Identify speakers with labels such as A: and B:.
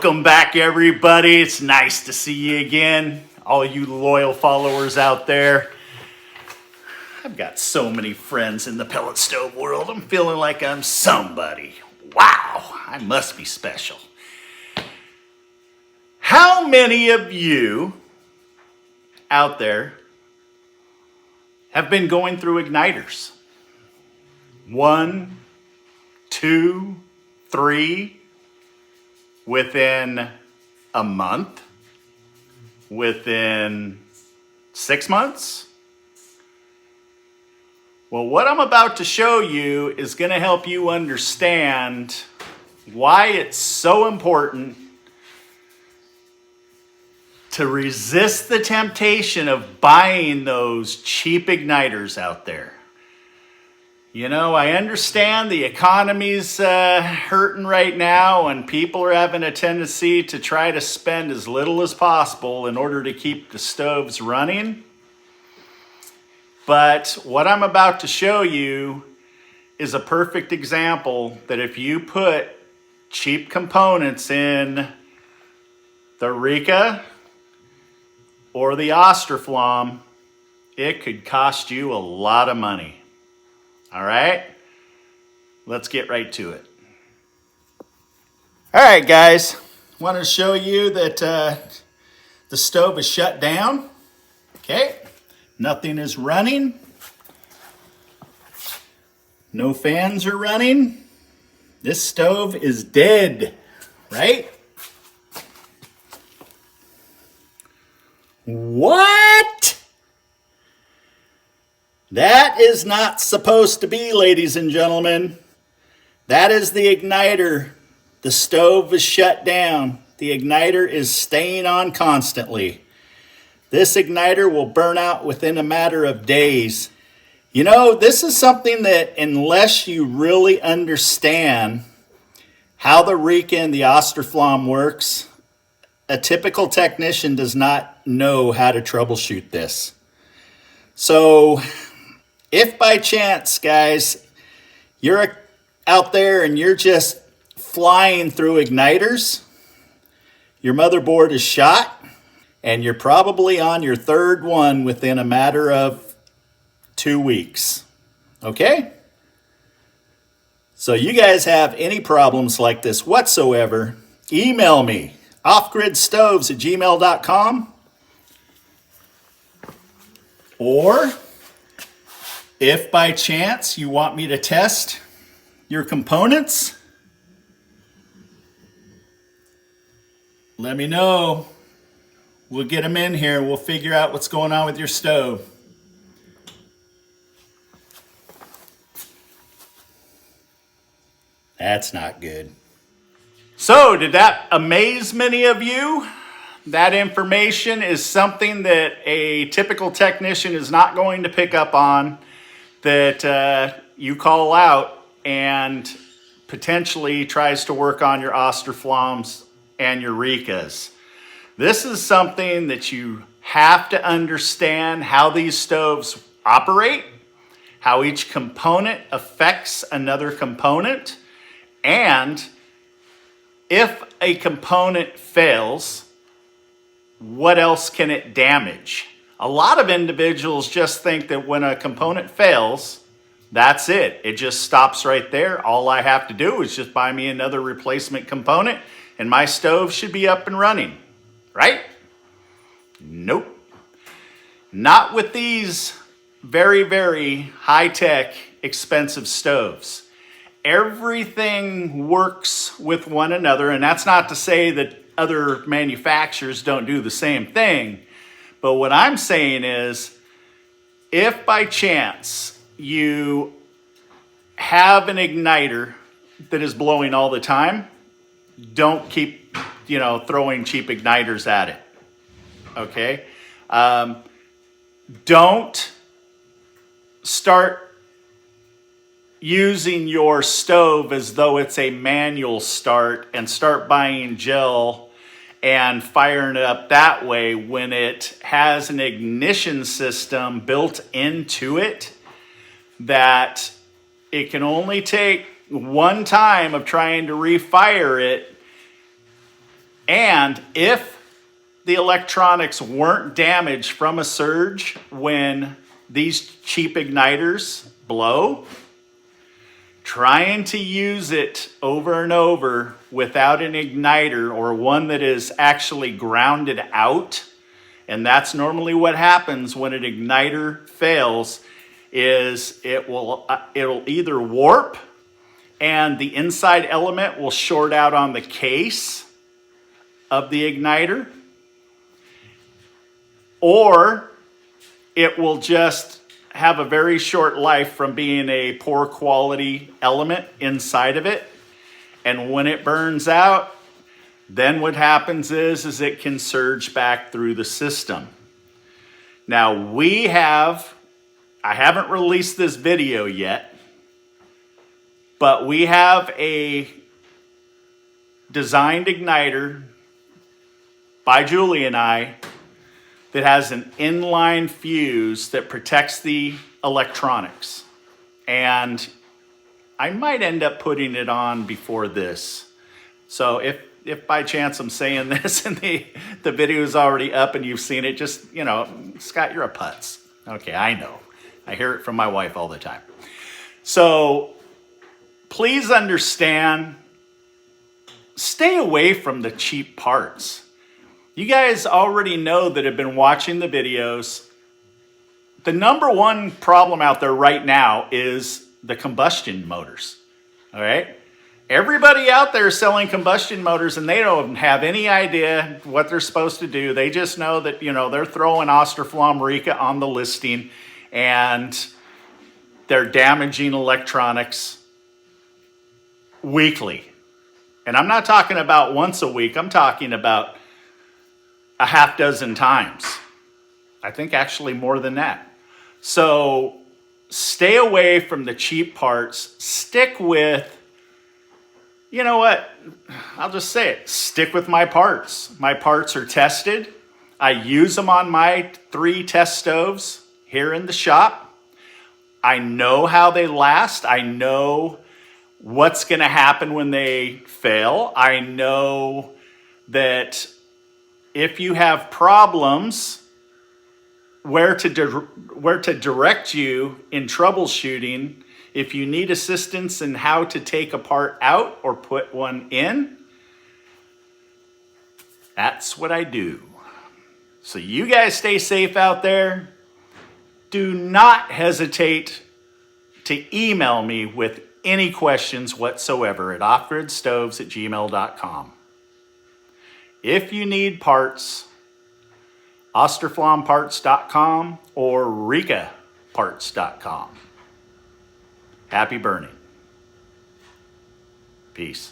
A: Welcome back, everybody. It's nice to see you again, all you loyal followers out there. I've got so many friends in the pellet stove world. I'm feeling like I'm somebody. Wow, I must be special. How many of you out there have been going through igniters? 1, 2, 3, within a month, within 6 months? Well, what I'm about to show you is going to help you understand why it's so important to resist the temptation of buying those cheap igniters out there. You know, I understand the economy's hurting right now and people are having a tendency to try to spend as little as possible in order to keep the stoves running. But what I'm about to show you is a perfect example that if you put cheap components in the Rika or the Austroflamm, it could cost you a lot of money. All right, let's get right to it. All right, guys, want to show you that the stove is shut down. Okay, nothing is running. No fans are running. This stove is dead, right? What? That is not supposed to be, ladies and gentlemen. That is the igniter. The stove is shut down. The igniter is staying on constantly. This igniter will burn out within a matter of days. You know, this is something that unless you really understand how the Rika and the Austroflamm works, a typical technician does not know how to troubleshoot this. So, if by chance, guys, you're out there and you're just flying through igniters, your motherboard is shot, and you're probably on your third one within a matter of 2 weeks. Okay? So you guys have any problems like this whatsoever, email me, offgridstoves@gmail.com, or if by chance you want me to test your components, let me know. We'll get them in here. We'll figure out what's going on with your stove. That's not good. So, did that amaze many of you? That information is something that a typical technician is not going to pick up on, that you call out and potentially tries to work on your Austroflamms and your Rikas. This is something that you have to understand how these stoves operate, how each component affects another component, and if a component fails, what else can it damage? A lot of individuals just think that when a component fails, that's it. It just stops right there. All I have to do is just buy me another replacement component and my stove should be up and running, right? Nope. Not with these very, very high-tech, expensive stoves. Everything works with one another, and that's not to say that other manufacturers don't do the same thing. But what I'm saying is, if by chance you have an igniter that is blowing all the time, don't keep, throwing cheap igniters at it. Okay? Don't start using your stove as though it's a manual start and start buying gel and firing it up that way when it has an ignition system built into it that it can only take one time of trying to refire it And if the electronics weren't damaged from a surge when these cheap igniters blow, trying to use it over and over without an igniter or one that is actually grounded out, and that's normally what happens when an igniter fails, is it'll either warp and the inside element will short out on the case of the igniter, or it will just have a very short life from being a poor quality element inside of it. And when it burns out, then what happens is it can surge back through the system. Now I haven't released this video yet, but we have a designed igniter by Julie and I that has an inline fuse that protects the electronics. And I might end up putting it on before this. So if by chance I'm saying this and the video is already up and you've seen it, just, Scott, you're a putz. Okay, I know. I hear it from my wife all the time. So please understand, stay away from the cheap parts. You guys already know that have been watching the videos. The number one problem out there right now is the combustion motors. All right? Everybody out there is selling combustion motors and they don't have any idea what they're supposed to do. They just know that, they're throwing Austroflamm Rika on the listing and they're damaging electronics weekly. And I'm not talking about once a week. I'm talking about a half dozen times. I think actually more than that. So stay away from the cheap parts. Stick with, you know what? I'll just say it. Stick with my parts. My parts are tested. I use them on my 3 test stoves here in the shop. I know how they last. I know what's going to happen when they fail. I know that if you have problems, where to direct you in troubleshooting, if you need assistance in how to take a part out or put one in, that's what I do. So you guys stay safe out there. Do not hesitate to email me with any questions whatsoever at offgridstoves@gmail.com. If you need parts, austroflammparts.com or rikaparts.com. Happy burning. Peace.